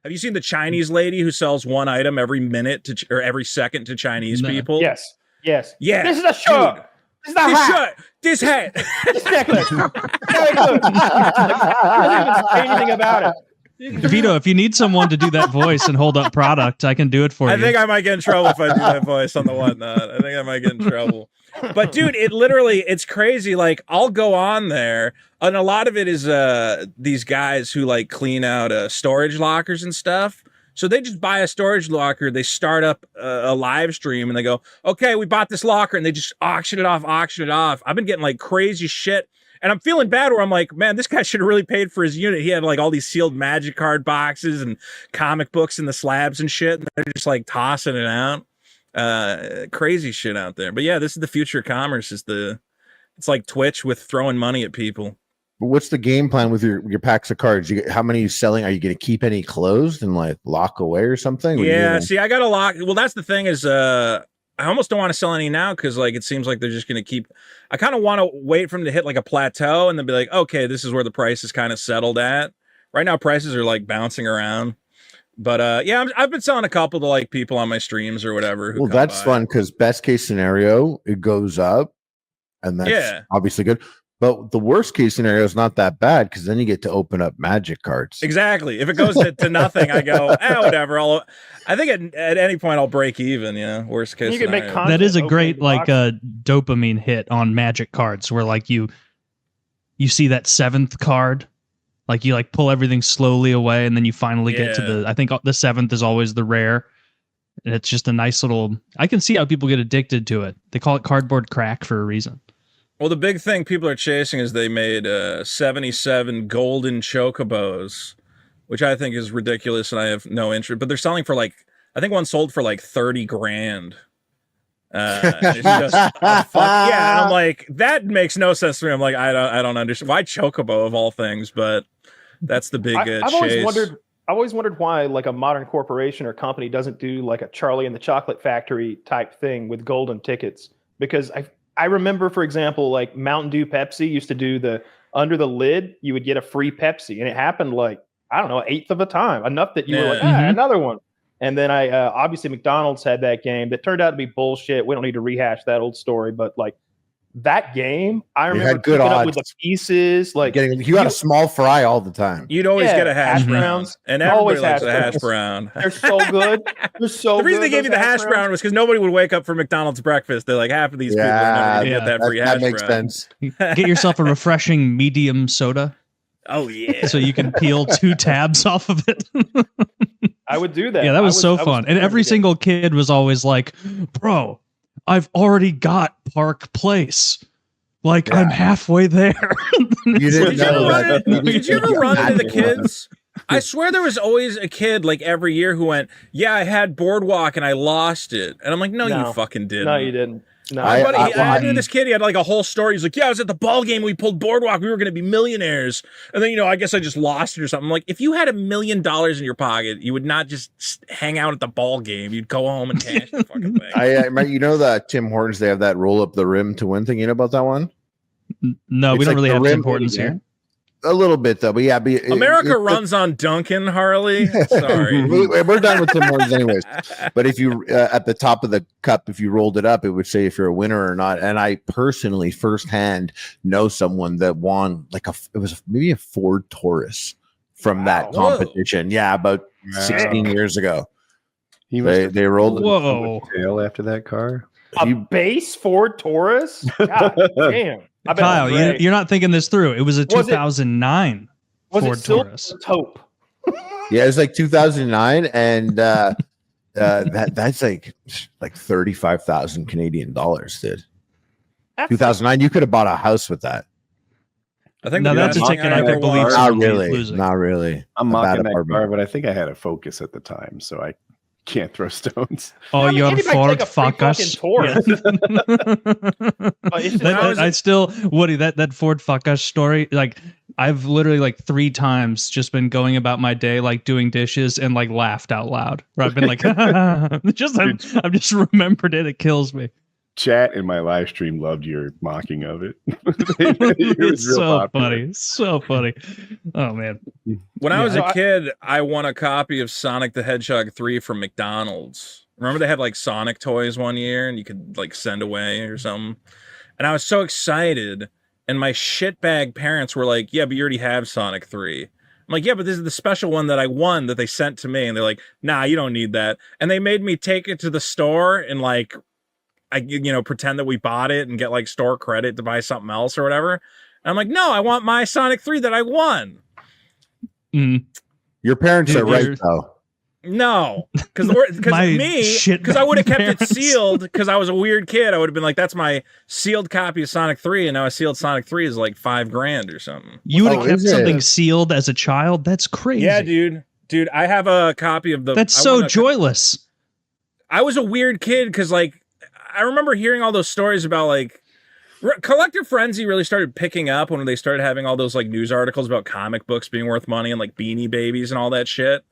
Have you seen the Chinese lady who sells one item every minute or every second to Chinese people? Yes. Yeah. This is a shirt. Dude. This is a hat. This hat. This necklace. Very good. I didn't even say anything about it. Vito, if you need someone to do that voice and hold up product, I can do it for you. I think I might get in trouble if I do that voice on the whatnot. I think I might get in trouble. But dude, it's crazy. Like, I'll go on there, and a lot of it is these guys who like clean out storage lockers and stuff. So they just buy a storage locker, they start up a live stream, and they go, okay, we bought this locker, and they just auction it off. I've been getting like crazy shit. And I'm feeling bad where I'm like, man, this guy should have really paid for his unit. He had like all these sealed magic card boxes and comic books in the slabs and shit. And they're just like tossing it out. Crazy shit out there. But yeah, this is the future of commerce. It's like Twitch with throwing money at people. But what's the game plan with your packs of cards? How many are you selling? Are you going to keep any closed and like lock away or something? Yeah, see, I got to lock. Well, that's the thing is, I almost don't want to sell any now because like it seems like they're just going to keep. I kind of want to wait for them to hit like a plateau and then be like, okay, this is where the price is kind of settled at. Right now, prices are like bouncing around. But yeah, I've been selling a couple to like people on my streams or whatever. Well, that's fun because best case scenario, it goes up, and that's obviously good. But the worst case scenario is not that bad because then you get to open up magic cards. Exactly. If it goes to nothing, I go, whatever. I think at any point I'll break even. Worst case scenario. That is a great like dopamine hit on magic cards where like you see that 7th card, like you like pull everything slowly away and then you finally get to I think the 7th is always the rare. And it's just a nice little. I can see how people get addicted to it. They call it cardboard crack for a reason. Well, the big thing people are chasing is they made 77 golden chocobos, which I think is ridiculous, and I have no interest. But they're selling for like, I think one sold for like 30 grand. It's just yeah, and I'm like, that makes no sense to me. I'm like, I don't understand why chocobo of all things, but that's the big chase. I've always wondered why like a modern corporation or company doesn't do like a Charlie and the Chocolate Factory type thing with golden tickets, because I remember, for example, like Mountain Dew Pepsi used to do the under the lid, you would get a free Pepsi. And it happened like, I don't know, 1/8 of a time, enough that you were like, another one. And then obviously McDonald's had that game that turned out to be bullshit. We don't need to rehash that old story, but like that game, I remember picking up with the pieces. Like you got a small fry all the time. You'd always get a hash brown, and everybody likes a hash brown. They're so good. They're so good. The reason they gave you the hash brown was because nobody would wake up for McDonald's breakfast. They're like, half of these people are never going to get that free hash brown. That makes sense. Get yourself a refreshing medium soda. Oh, yeah. So you can peel 2 tabs off of it. I would do that. Yeah, that was so fun. And every single kid was always like, bro, I've already got Park Place. Like, I'm halfway there. You didn't know that. Did you ever run into the kids? I swear there was always a kid like every year who went, yeah, I had Boardwalk and I lost it. And I'm like, no, you fucking didn't. No, you didn't. No, I knew this kid. He had like a whole story. He's like, yeah, I was at the ball game. We pulled Boardwalk. We were going to be millionaires. And then, I guess I just lost it or something. I'm like, if you had $1 million in your pocket, you would not just hang out at the ball game. You'd go home and cash the fucking thing. That Tim Hortons, they have that roll up the rim to win thing. You know about that one? No, we don't really have Tim Hortons here. A little bit though, but yeah. America runs on Dunkin', Harley. Sorry, we're done with Tim Hortons anyways. But if you at the top of the cup, if you rolled it up, it would say if you're a winner or not. And I personally, firsthand, know someone that won it was maybe a Ford Taurus from that competition. Whoa. Yeah, about 16 years ago. They rolled the tail after that car. A base Ford Taurus. God damn. Kyle, you're not thinking this through. It was a 2009 Ford Taurus. Taupe. Yeah, it was like 2009, and that's like 35,000 Canadian dollars, dude. 2009, you could have bought a house with that. I think that's a ticket I could believe. Not really. I'm mocking that car, but I think I had a Focus at the time, so I can't throw stones. Oh, you're Ford fuckers. I still, Woody, that Ford fuckers story, like I've literally like 3 times just been going about my day, like doing dishes and like laughed out loud. Where I've been like, I've just remembered it. It kills me. chat in my live stream loved your mocking of it. It's so funny. So funny. Oh man. When I was a kid, I won a copy of Sonic the Hedgehog 3 from McDonald's. Remember they had like Sonic toys one year and you could like send away or something. And I was so excited. And my shitbag parents were like, yeah, but you already have Sonic 3. I'm like, yeah, but this is the special one that I won that they sent to me. And they're like, nah, you don't need that. And they made me take it to the store and like, pretend that we bought it and get like store credit to buy something else or whatever. And I'm like, no, I want my Sonic 3 that I won. Your parents are right though. No, because I would have kept it sealed because I was a weird kid. I would have been like, that's my sealed copy of Sonic 3, and now a sealed Sonic 3 is like $5,000 or something. You would have kept something sealed as a child? That's crazy. Yeah, dude, I have a copy of the. That's so joyless. I was a weird kid because like I remember hearing all those stories about like Collector Frenzy really started picking up when they started having all those like news articles about comic books being worth money and like Beanie Babies and all that shit.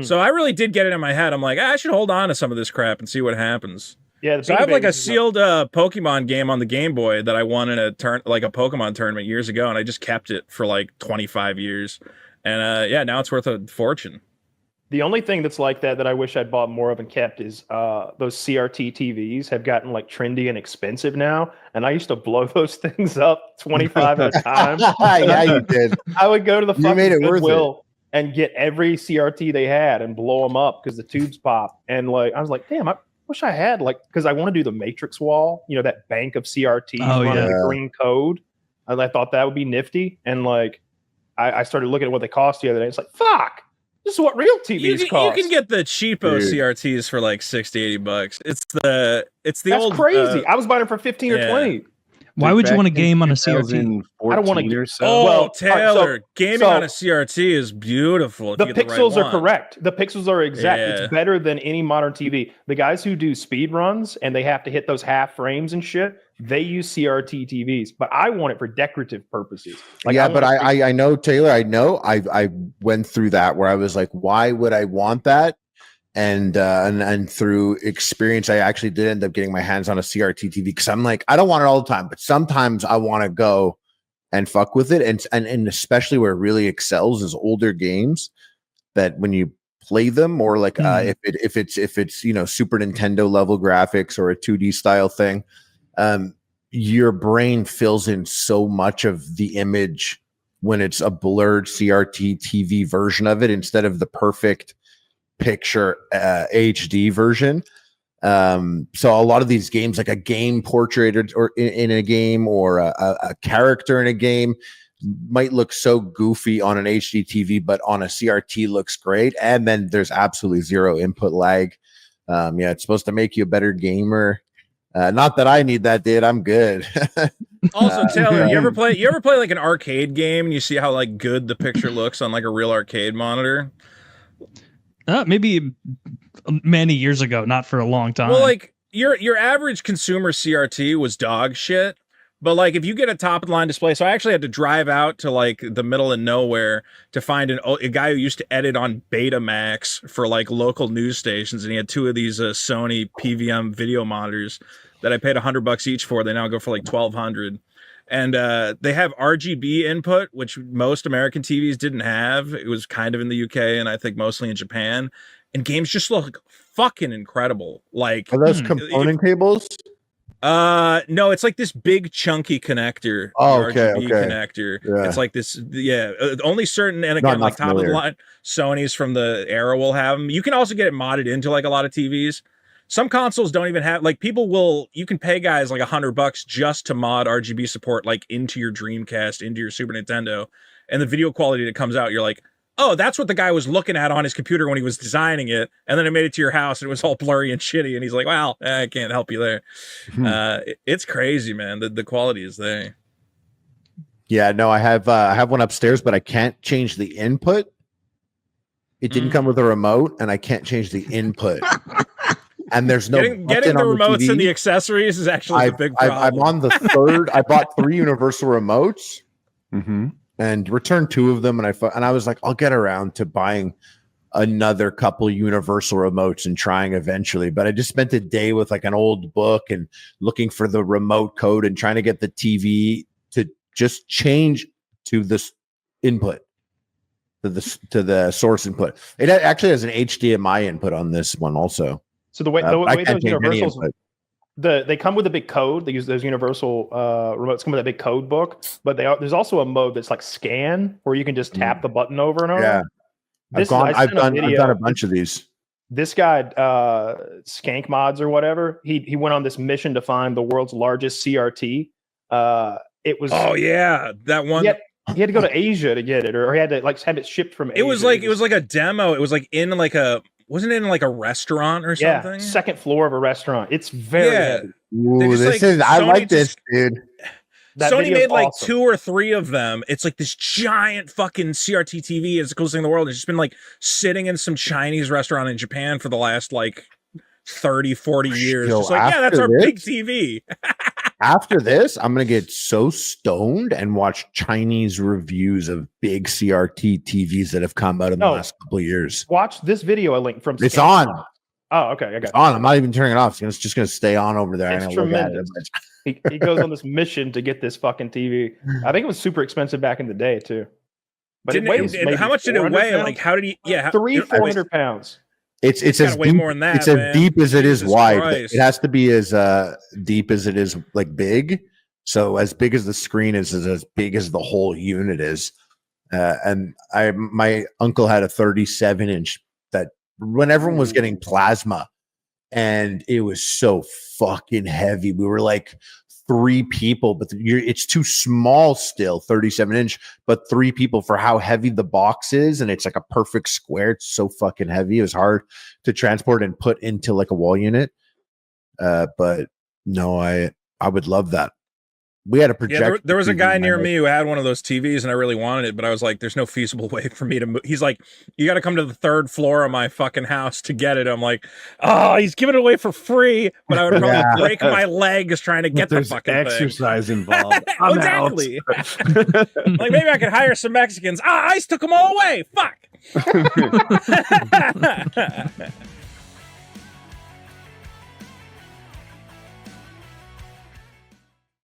So I really did get it in my head. I'm like, I should hold on to some of this crap and see what happens. Yeah. So I have like a sealed Pokemon game on the Game Boy that I won in a Pokemon tournament years ago, and I just kept it for like 25 years. And now it's worth a fortune. The only thing that's like that I wish I'd bought more of and kept is those CRT TVs have gotten like trendy and expensive now. And I used to blow those things up 25 at a time. Yeah, you did. I would go to the fucking Goodwill and get every CRT they had and blow them up because the tubes pop. And like I was like, damn, I wish I had because I want to do the Matrix wall, that bank of CRTs running the green code. I thought that would be nifty. And like I started looking at what they cost the other day. It's like, fuck. This is what real TVs cost. You can get the cheapo CRTs for like $60-$80. That's old crazy. I was buying them for 15 or 20. Why would you want a game on a CRT? I don't want to. Oh, Taylor, gaming on a CRT is beautiful. The pixels are correct. The pixels are exact. Yeah. It's better than any modern TV. The guys who do speed runs and they have to hit those half frames and shit, they use CRT TVs. But I want it for decorative purposes. Like, yeah, but I know, Taylor. I know I went through that where I was like, why would I want that? And through experience, I actually did end up getting my hands on a CRT TV because I'm like, I don't want it all the time, but sometimes I want to go and fuck with it. And especially where it really excels is older games that when you play them, or like if it's Super Nintendo level graphics or a 2D style thing, your brain fills in so much of the image when it's a blurred CRT TV version of it instead of the perfect picture HD version. So a lot of these games, like a game portrait or in a game, or a character in a game, might look so goofy on an HD TV, but on a CRT looks great. And then there's absolutely zero input lag. It's supposed to make you a better gamer. Not that I need that, dude. I'm good. Also, Taylor, you ever play like an arcade game and you see how like good the picture looks on like a real arcade monitor? Maybe many years ago, not for a long time. Well, like your average consumer CRT was dog shit, but like if you get a top of the line display, so I actually had to drive out to like the middle of nowhere to find a guy who used to edit on Betamax for like local news stations, and he had two of these Sony PVM video monitors that I paid $100 each for. They now go for like $1,200. And they have RGB input, which most American TVs didn't have. It was kind of in the UK and I think mostly in Japan. And games just look fucking incredible. Like, are those component cables? No, it's like this big chunky connector. RGB connector. Yeah. It's like this. Yeah, only certain, and again, like top of the line Sony's from the era will have them. You can also get it modded into like a lot of TVs. Some consoles don't even have, like, you can pay guys like $100 just to mod RGB support like into your Dreamcast, into your Super Nintendo, and the video quality that comes out, you're like, oh, that's what the guy was looking at on his computer when he was designing it, and then it made it to your house and it was all blurry and shitty, and he's like, well, I can't help you there. It's crazy, man. The quality is there. Yeah, no, I have one upstairs, but I can't change the input. It didn't come with a remote, and I can't change the input. And there's no getting the remotes and the accessories is actually the big problem. I'm on the third. I bought 3 universal remotes and returned 2 of them, and I was like, I'll get around to buying another couple universal remotes and trying eventually. But I just spent a day with like an old book and looking for the remote code and trying to get the TV to just change to this input, to the source input. It actually has an HDMI input on this one also. So the way those universals, input. they come with a big code. They use those universal remotes come with a big code book, but there's also a mode that's like scan where you can just tap the button over and over. Yeah, I've done a bunch of these. This guy, Skank Mods or whatever, he went on this mission to find the world's largest CRT. It was that one. He had to go to Asia to get it, or he had to like have it shipped from Asia. It was like a demo. It was like in like a. Wasn't it in like a restaurant or something? Yeah, second floor of a restaurant. It's very heavy. Ooh, I like this, dude. Sony made like awesome. 2 or 3 of them. It's like this giant fucking CRT TV. It's the coolest thing in the world. It's just been like sitting in some Chinese restaurant in Japan for the last like 30, 40 years. Just like, that's our big TV. After this, I'm going to get so stoned and watch Chinese reviews of big CRT TVs that have come out in the last couple of years. Watch this video I linked from. It's on. Oh, okay. I got it. It's on. I'm not even turning it off. It's just going to stay on over there. It's tremendous. He goes on this mission to get this fucking TV. I think it was super expensive back in the day too. But how much did it weigh? Pounds? Like, how did he? Yeah, 400 pounds. It's as way deep, more than that. It's as deep as it is wide. Christ. It has to be as deep as it is like big. So as big as the screen is as big as the whole unit is. And my uncle had a 37-inch that when everyone was getting plasma, and it was so fucking heavy. We were like 3 people, but it's too small still, 37-inch, but 3 people for how heavy the box is, and it's like a perfect square. It's so fucking heavy. It was hard to transport and put into like a wall unit. But no, I would love that. We had a projector. Yeah, there was a guy near me who had one of those TVs, and I really wanted it, but I was like, "There's no feasible way for me to move." He's like, "You got to come to the 3rd floor of my fucking house to get it." I'm like, "Oh, he's giving it away for free," but I would probably break my legs trying to get the fucking exercise thing. involved. Exactly. Like maybe I could hire some Mexicans. ICE took them all away. Fuck.